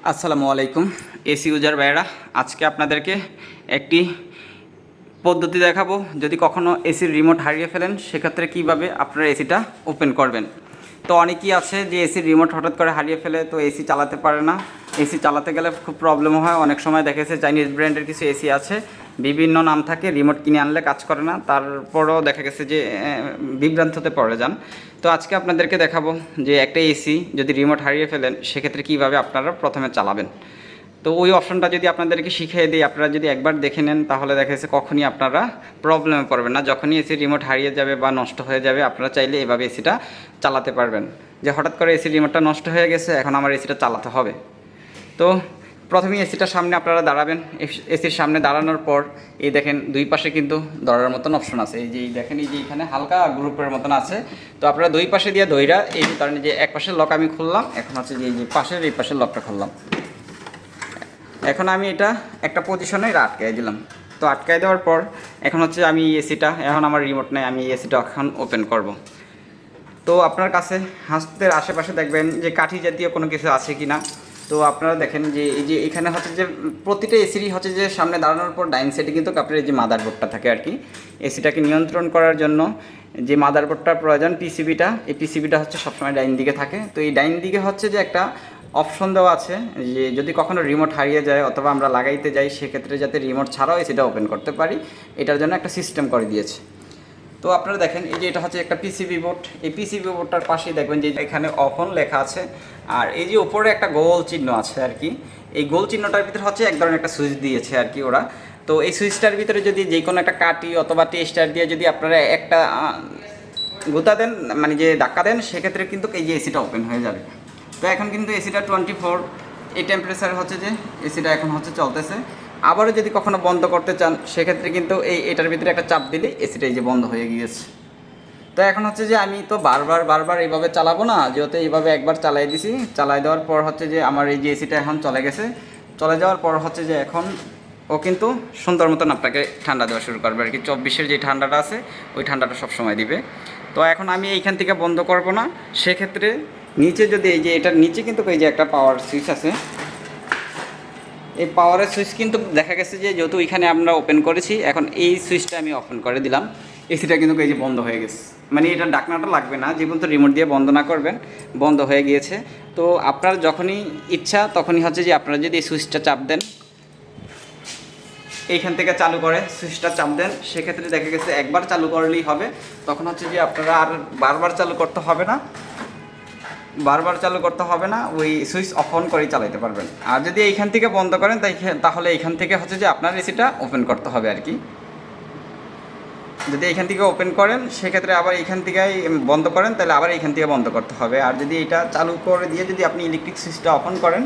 আসসালামু আলাইকুম AC user ভাইয়েরা, আজকে আপনাদেরকে একটি পদ্ধতি দেখাবো। যদি কখনো এসির রিমোট হারিয়ে ফেলেন সেক্ষেত্রে কিভাবে আপনারা এসিটা ওপেন করবেন। তো অনেকেই আছে যে এসির রিমোট হঠাৎ করে হারিয়ে ফেলে, তো এসি চালাতে পারে না। এসি চালাতে গেলে খুব প্রবলেম হয়। অনেক সময় দেখেছে চাইনিজ ব্র্যান্ডের কিছু এসি আছে, বিভিন্ন নাম থাকে, রিমোট কিনে আনলে কাজ করে না, তারপরও দেখা গেছে যে বিভ্রান্ততে পড়ে যান। তো আজকে আপনাদেরকে দেখাবো যে একটা এসি যদি রিমোট হারিয়ে ফেলেন সেক্ষেত্রে কীভাবে আপনারা প্রথমে চালাবেন। তো ওই অপশনটা যদি আপনাদেরকে শিখিয়ে দিই, আপনারা যদি একবার দেখে নেন তাহলে দেখা যাচ্ছে কখনই আপনারা প্রবলেমে পড়বেন না। যখনই এসি রিমোট হারিয়ে যাবে বা নষ্ট হয়ে যাবে, আপনারা চাইলে এভাবে এসিটা চালাতে পারবেন। যে হঠাৎ করে এসি রিমোটটা নষ্ট হয়ে গেছে, এখন আমার এসিটা চালাতে হবে। তো প্রথমেই এসিটার সামনে আপনারা দাঁড়াবেন। এসির সামনে দাঁড়ানোর পর এই দেখেন দুই পাশে কিন্তু ধরার মতন অপশন আছে। এই যে দেখেন, এই যে এখানে হালকা গ্রুপের মতন আছে। তো আপনারা দুই পাশে দিয়ে ধইরা এই কারণে যে এক পাশের লক আমি খুললাম, এখন হচ্ছে যে এই যে পাশের এই পাশের লকটা খুললাম। এখন আমি এটা একটা পজিশনে আটকাই দিলাম। তো আটকাই দেওয়ার পর এখন হচ্ছে আমি এসিটা, এখন আমার রিমোট নেই, আমি এসিটা এখন ওপেন করব। তো আপনার কাছে হাতের আশেপাশে দেখবেন যে কাঠি জাতীয় কোনো কিছু আছে কি না। তো আপনারা দেখেন যে এই যে এখানে হচ্ছে যে প্রতিটা এসিরই হচ্ছে যে সামনে দাঁড়ানোর পর ডাইন সাইডে কিন্তু আপনার এই যে মাদারবোর্ডটা থাকে আর কি। এসিটাকে নিয়ন্ত্রণ করার জন্য যে মাদারবোর্ডটার প্রয়োজন, পিসিবিটা, এই পিসিবিটা হচ্ছে সবসময় ডাইন দিকে থাকে। তো এই ডাইন দিকে হচ্ছে যে একটা অপশন দেওয়া আছে যে যদি কখনো রিমোট হারিয়ে যায় অথবা আমরা লাগাইতে যাই, সেক্ষেত্রে যাতে রিমোট ছাড়াও এসিটা ওপেন করতে পারি, এটার জন্য একটা সিস্টেম করে দিয়েছে। তো আপনারা দেখেন এই যে এটা হচ্ছে একটা পিসিবি বোর্ড। এই পিসিবি বোর্ডটার পাশেই দেখবেন যে এখানে অফ অন লেখা আছে, আর এই যে উপরে একটা গোল চিহ্ন আছে আর কি। এই গোল চিহ্নটার ভিতরে হচ্ছে এক ধরনের একটা সুইচ দিয়েছে আর কি ওরা। তো এই সুইচটার ভিতরে যদি যে কোনো একটা কাঠি অথবা টেস্টার দিয়ে যদি আপনারা একটা গুতা দেন, মানে যে ধাক্কা দেন, সেক্ষেত্রে কিন্তু এই যে এসিটা ওপেন হয়ে যাবে। তো এখন কিন্তু এসিটা 24 এই টেম্পারেচার হচ্ছে যে এসিটা এখন হচ্ছে চলতেছে। আবারও যদি কখনো বন্ধ করতে চান সেক্ষেত্রে কিন্তু এটার ভিতরে একটা চাপ দিলে এসিটা এই যে বন্ধ হয়ে গিয়েছে। তো এখন হচ্ছে যে আমি তো বারবার এইভাবে চালাবো না, যেহেতু এইভাবে একবার চালাই দিছি, চালাই দেওয়ার পর হচ্ছে যে আমার এই যে এসিটা এখন চলে গেছে। চলে যাওয়ার পর হচ্ছে যে এখন ও কিন্তু সুন্দর মতন আপনাকে ঠান্ডা দেওয়া শুরু করবে আর কি। 24-এর যে ঠান্ডাটা আছে ওই ঠান্ডাটা সবসময় দিবে। তো এখন আমি এইখান থেকে বন্ধ করব না, সেক্ষেত্রে নিচে যদি এই যে এটার নিচে কিন্তু এই যে একটা পাওয়ার সুইচ আছে, এই পাওয়ারের সুইচ কিন্তু দেখা গেছে যে যেহেতু এখানে আমরা ওপেন করেছি, এখন এই সুইচটা আমি ওপেন করে দিলাম, এসিটা কিন্তু এই যে বন্ধ হয়ে গেছে। মানে এটা ডাকনাটা লাগবে না, যে পর্যন্ত রিমোট দিয়ে বন্ধ না করবেন, বন্ধ হয়ে গিয়েছে। তো আপনার যখনই ইচ্ছা তখনই হচ্ছে যে আপনারা যদি এই সুইচটা চাপ দেন, এইখান থেকে চালু করে সুইচটা চাপ দেন, সেক্ষেত্রে দেখা গেছে একবার চালু করলেই হবে। তখন হচ্ছে যে আপনারা আর বারবার চালু করতে হবে না, ওই সুইচ অফ অন করেই চালাতে পারবেন। আর যদি এইখান থেকে বন্ধ করেন তাহলে এইখান থেকে হচ্ছে যে আপনার এসিটা ওপেন করতে হবে আর কি। যদি এইখান থেকে ওপেন করেন সেক্ষেত্রে আবার এইখান থেকেই বন্ধ করেন, তাহলে আবার এইখান থেকে বন্ধ করতে হবে। আর যদি এটা চালু করে দিয়ে যদি আপনি ইলেকট্রিক সুইচটা অফ অন করেন,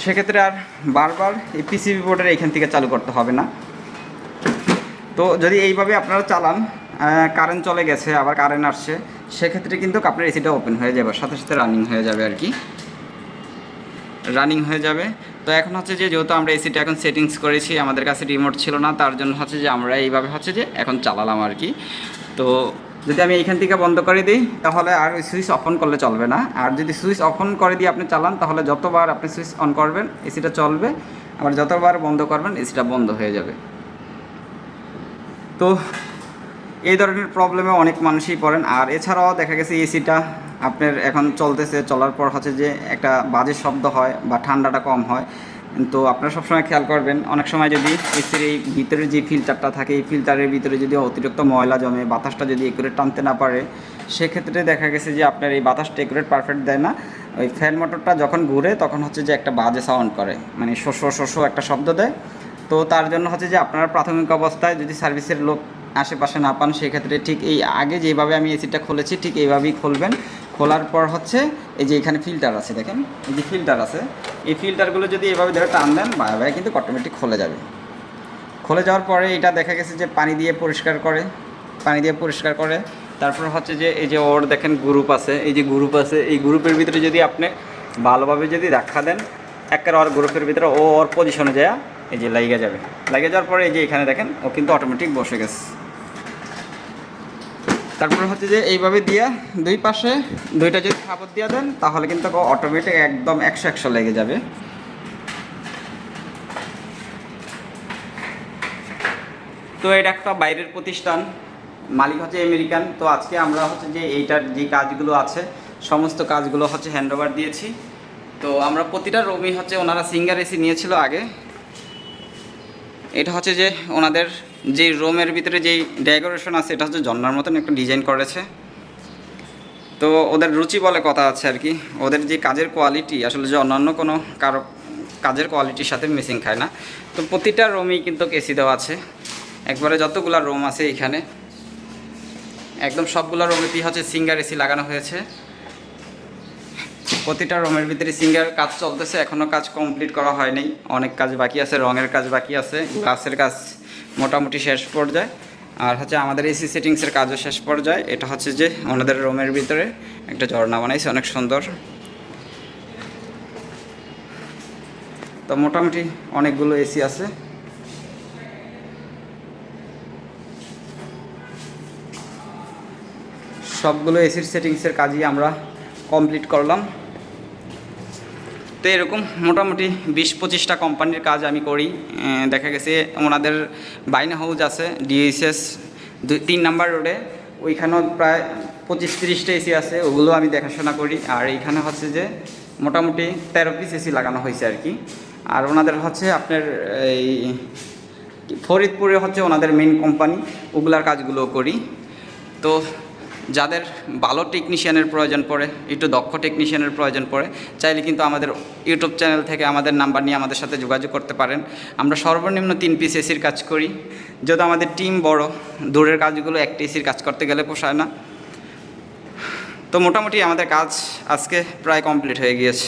সেক্ষেত্রে আর বারবার এই পিসিবি বোর্ডের এইখান থেকে চালু করতে হবে না। তো যদি এইভাবে আপনারা চালান, কারেন্ট চলে গেছে আবার কারেন্ট আসছে, সেক্ষেত্রে কিন্তু আপনার এসিটা ওপেন হয়ে যাবে, সাথে সাথে রানিং হয়ে যাবে আর কি, রানিং হয়ে যাবে। তো এখন হচ্ছে যে যেহেতু আমরা এসিটা এখন সেটিংস করেছি, আমাদের কাছে রিমোট ছিল না, তার জন্য হচ্ছে যে আমরা এইভাবে হচ্ছে যে এখন চালালাম আর কি। তো যদি আমি এইখান থেকে বন্ধ করে দিই তাহলে আর ওই সুইচ অফ অন করলে চলবে না। আর যদি সুইচ অফ অন করে দিয়ে আপনি চালান তাহলে যতবার আপনি সুইচ অন করবেন এসিটা চলবে, আবার যতবার বন্ধ করবেন এসিটা বন্ধ হয়ে যাবে। তো এই ধরনের প্রবলেমে অনেক মানুষই পড়েন। আর এছাড়াও দেখা গেছে এসিটা আপনার এখন চলতেছে, চলার পর হচ্ছে যে একটা বাজে শব্দ হয় বা ঠান্ডাটা কম হয়। তো আপনারা সবসময় খেয়াল করবেন, অনেক সময় যদি এসির এই ভিতরে যে ফিল্টারটা থাকে, এই ফিল্টারের ভিতরে যদি অতিরিক্ত ময়লা জমে, বাতাসটা যদি একুরেট টানতে না পারে, সেক্ষেত্রে দেখা গেছে যে আপনার এই বাতাসটা একুরেট পারফেক্ট দেয় না। ওই ফ্যান মোটরটা যখন ঘুরে তখন হচ্ছে যে একটা বাজে সাউন্ড করে, মানে শো একটা শব্দ দেয়। তো তার জন্য হচ্ছে যে আপনারা প্রাথমিক অবস্থায় যদি সার্ভিসের লোক আশেপাশে না পান, সেক্ষেত্রে ঠিক এই আগে যেভাবে আমি এসিটা খুলেছি ঠিক এইভাবেই খুলবেন। খোলার পর হচ্ছে এই যে এখানে ফিল্টার আছে, দেখেন এই যে ফিল্টার আছে, এই ফিল্টারগুলো যদি এভাবে ধরে টান দেন ভাই কিন্তু অটোমেটিক খুলে যাবে। খুলে যাওয়ার পরে এটা দেখা গেছে যে পানি দিয়ে পরিষ্কার করে তারপর হচ্ছে যে এই যে ওর দেখেন গ্রুপ আছে, এই যে গ্রুপ আছে, এই গ্রুপের ভিতরে যদি আপনি ভালোভাবে যদি ধাক্কা দেন, একেবারে ওর গ্রুপের ভিতরে ওর পজিশনে যায় এই যে লাগিয়ে যাওয়ার পরে এই যে এখানে দেখেন ও কিন্তু অটোমেটিক বসে গেছে। তারপরে হচ্ছে যে এইভাবে দিয়ে দুই পাশে দুইটা যদি খাবার দিয়ে দেন তাহলে কিন্তু অটোমেটিক একদম 100 লেগে যাবে। তো এটা একটা বাইরের প্রতিষ্ঠান, মালিক হচ্ছে আমেরিকান। তো আজকে আমরা হচ্ছে যে এইটার যে কাজগুলো আছে সমস্ত কাজগুলো হচ্ছে হ্যান্ডওভার দিয়েছি। তো আমরা প্রতিটা রুমই হচ্ছে ওনারা সিঙ্গার এসি নিয়েছিল আগে। এটা হচ্ছে যে ওনাদের যে রুমের ভিতরে যেই ডেকোরেশন আছে এটা হচ্ছে জন্নার মতন একটা ডিজাইন করেছে। তো ওদের রুচি বলে কথা আছে আর কি, ওদের যে কাজের কোয়ালিটি আসলে যে অন্যান্য কোনো কারো কাজের কোয়ালিটির সাথে মিসিং খায় না। তো প্রতিটা রুমেই কিন্তু এসি দেওয়া আছে, একবারে যতগুলো রুম আছে এখানে একদম সবগুলো রুমেতেই হচ্ছে সিঙ্গার এসি লাগানো হয়েছে। প্রতিটা রুমের ভিতরে সিঙ্গার কাজ চলতেছে, এখনও কাজ কমপ্লিট করা হয়নি, অনেক কাজ বাকি আছে, রঙের কাজ বাকি আছে, গ্লাসের কাজ মোটামুটি শেষ পর্যায়ে, আর হচ্ছে আমাদের এসি সেটিংসের কাজও শেষ পর্যায়ে। এটা হচ্ছে যে আমাদের রুমের ভিতরে একটা ঝর্ণা বানাইছে অনেক সুন্দর। তো মোটামুটি অনেকগুলো এসি আছে। সবগুলো এসির সেটিংসের কাজই আমরা কমপ্লিট করলাম। তো এরকম মোটামুটি 20-25টা কোম্পানির কাজ আমি করি। দেখা গেছে ওনাদের বাইনা হাউস আছে ডিএসএস 3 নাম্বার রোডে, ওইখানেও প্রায় 25-30টা এসি আছে, ওগুলো আমি দেখাশোনা করি। আর এইখানে হচ্ছে যে মোটামুটি 13 পিস এসি লাগানো হয়েছে আর কি। আর ওনাদের হচ্ছে আপনার এই ফরিদপুরে হচ্ছে ওনাদের মেন কোম্পানি, ওগুলার কাজগুলো করি। তো যাদের ভালো টেকনিশিয়ানের প্রয়োজন পড়ে, একটু দক্ষ টেকনিশিয়ানের প্রয়োজন পড়ে, চাইলে কিন্তু আমাদের ইউটিউব চ্যানেল থেকে আমাদের নাম্বার নিয়ে আমাদের সাথে যোগাযোগ করতে পারেন। আমরা সর্বনিম্ন 3 পিস এসির কাজ করি, যেহেতু আমাদের টিম বড়, দূরের কাজগুলো একটা এসির কাজ করতে গেলে পোষায় না। তো মোটামুটি আমাদের কাজ আজকে প্রায় কমপ্লিট হয়ে গিয়েছে।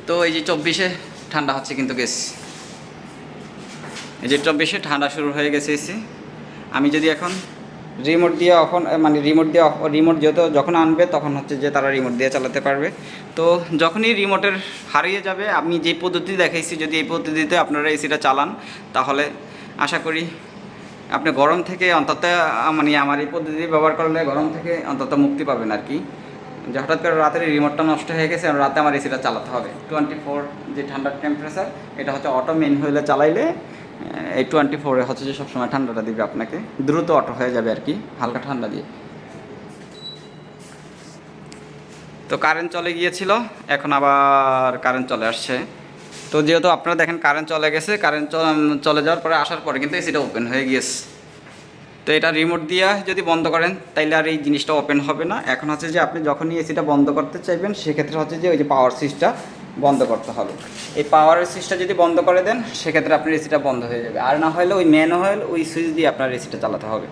তো এই যে 24-এ ঠান্ডা হচ্ছে কিন্তু গেছে, এই যে 24-এ ঠান্ডা শুরু হয়ে গেছে এসি। আমি যদি এখন রিমোট দিয়ে মানে রিমোট যেহেতু যখন আনবে তখন হচ্ছে যে তারা রিমোট দিয়ে চালাতে পারবে। তো যখনই রিমোটের হারিয়ে যাবে, আমি যে পদ্ধতি দেখাইছি যদি এই পদ্ধতিতে আপনারা এসিটা চালান তাহলে আশা করি আপনি গরম থেকে অন্তত মানে আমার এই পদ্ধতি ব্যবহার করলে গরম থেকে অন্তত মুক্তি পাবেন আর কি। যে হঠাৎ করে রাতের রিমোটটা নষ্ট হয়ে গেছে, রাতে আমার এসিটা চালাতে হবে। 24 যে ঠান্ডার টেম্পারেচার, এটা হচ্ছে অটো মেন হইলে চালাইলে এই 24-এ হচ্ছে যে সবসময় ঠান্ডাটা দিবে আপনাকে, দ্রুত অটো হয়ে যাবে আর কি হালকা ঠান্ডা দিয়ে। তো কারেন্ট চলে গিয়েছিল, এখন আবার কারেন্ট চলে আসছে। তো যেহেতু আপনারা দেখেন কারেন্ট চলে গেছে, কারেন্ট চলে যাওয়ার পরে আসার পরে কিন্তু এসিটা ওপেন হয়ে গিয়েছে। তো এটা রিমোট দিয়ে যদি বন্ধ করেন তাইলে আর এই জিনিসটা ওপেন হবে না। এখন হচ্ছে যে আপনি যখনই এসিটা বন্ধ করতে চাইবেন সেক্ষেত্রে হচ্ছে যে ওই যে পাওয়ার সুইচটা বন্ধ করতে হবে। এই পাওয়ার সুইচটা যদি বন্ধ করে দেন সেক্ষেত্রে আপনার এসিটা বন্ধ হয়ে যাবে, আর না হলে ওই ম্যানুয়াল ওই সুইচ দিয়ে আপনার এসিটা চালাতে হবে।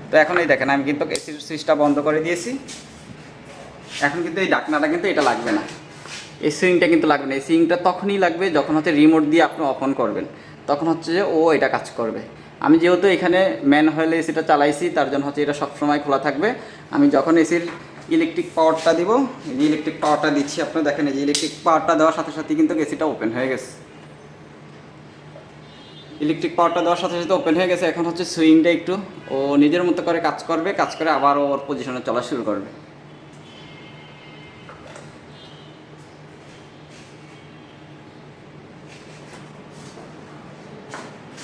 তো এখন এই দেখেন আমি কিন্তু এসির সুইচটা বন্ধ করে দিয়েছি, এখন কিন্তু এই ঢাকনাটা কিন্তু এটা লাগবে না, এই সুইংটা কিন্তু লাগবে না। এই সুইংটা তখনই লাগবে যখন হচ্ছে রিমোট দিয়ে আপনি অন করবেন, তখন হচ্ছে যে ও এটা কাজ করবে। আমি যেহেতু এখানে ম্যানুয়াল এসিটা চালাইছি তার জন্য হচ্ছে এটা সবসময় খোলা থাকবে। আমি যখন এসির ইলেকট্রিক পাওয়ারটা দিব, এই যে ইলেকট্রিক পাওয়ারটা দিচ্ছি আপনারা দেখেন, এই যে ইলেকট্রিক পাওয়ারটা দেওয়ার সাথে সাথে কিন্তু এসিটা ওপেন হয়ে গেছে। ইলেকট্রিক পাওয়ারটা দেওয়ার সাথে সাথে ওপেন হয়ে গেছে। এখন হচ্ছে সুইংটা একটু ও নিজের মতো করে কাজ করবে, কাজ করে আবার ওর পজিশনে চলা শুরু করবে।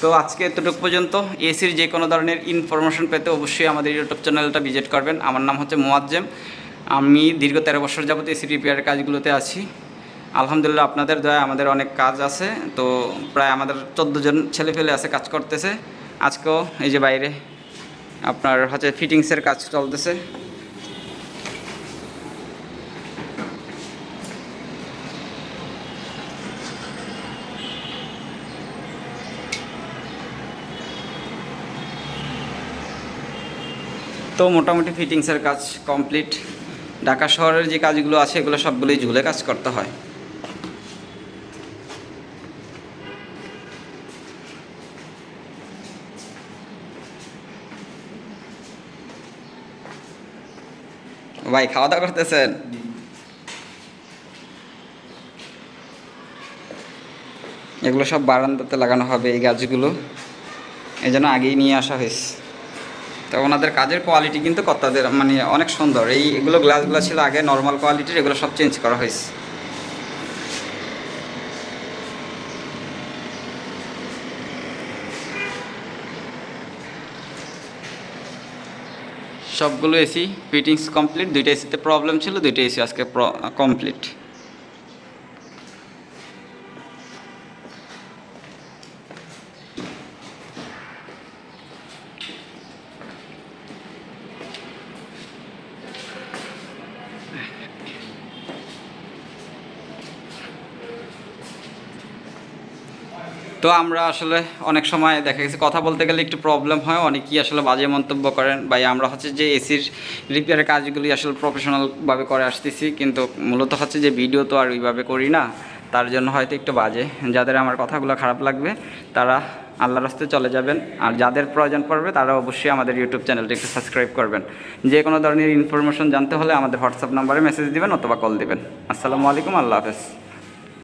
তো আজকে এতটুকু পর্যন্ত। এসির যে কোনো ধরনের ইনফরমেশন পেতে অবশ্যই আমাদের ইউটিউব চ্যানেলটা ভিজিট করবেন। আমার নাম হচ্ছে মোয়াজ্জেম, আমি দীর্ঘ 13 বছর যাবত এসি রিপেয়ারের কাজগুলোতে আছি। আলহামদুলিল্লাহ আপনাদের দয়ায় আমাদের অনেক কাজ আছে। তো প্রায় আমাদের 14 জন ছেলেপেলে আছে কাজ করতেছে। আজকেও এই যে বাইরে আপনার হচ্ছে ফিটিংসের কাজ চলতেছে। তো মোটামুটি ফিটিংসের কাজ কমপ্লিট। ঢাকা শহরের যে কাজগুলো আছে এগুলো সবগুলোই ঝুলে কাজ করতে হয়। ভাই খাওয়া দাওয়া করতেছেন? এগুলো সব বারান্দাতে লাগানো হবে এই গাছগুলো, এই জন্য আগেই নিয়ে আসা হয়েছে। তো ওনাদের কাজের কোয়ালিটি কিন্তু কর্তাদের মানে অনেক সুন্দর। এগুলো গ্লাসগুলো ছিল আগে নর্মাল কোয়ালিটির, এগুলো সব চেঞ্জ করা হয়েছে। সবগুলো এসি ফিটিংস কমপ্লিট। দুইটা এসিতে প্রবলেম ছিল, দুইটা এসি আজকে কমপ্লিট। তো আমরা আসলে অনেক সময় দেখা গেছে কথা বলতে গেলে একটু প্রবলেম হয়, অনেকেই আসলে বাজে মন্তব্য করেন। ভাই আমরা হচ্ছে যে এসির রিপেয়ারের কাজগুলি আসলে প্রফেশনালভাবে করে আসতেছি, কিন্তু মূলত হচ্ছে যে ভিডিও তো আর ওইভাবে করি না, তার জন্য হয়তো একটু বাজে। যাদের আমার কথাগুলো খারাপ লাগবে তারা আল্লাহর রাস্তায় চলে যাবেন, আর যাদের প্রয়োজন পড়বে তারা অবশ্যই আমাদের ইউটিউব চ্যানেলটি একটু সাবস্ক্রাইব করবেন। যে কোনো ধরনের ইনফরমেশন জানতে হলে আমাদের হোয়াটসঅ্যাপ নাম্বারে মেসেজ দিবেন অথবা কল দিবেন। আসসালামু আলাইকুম, আল্লাহ হাফেজ।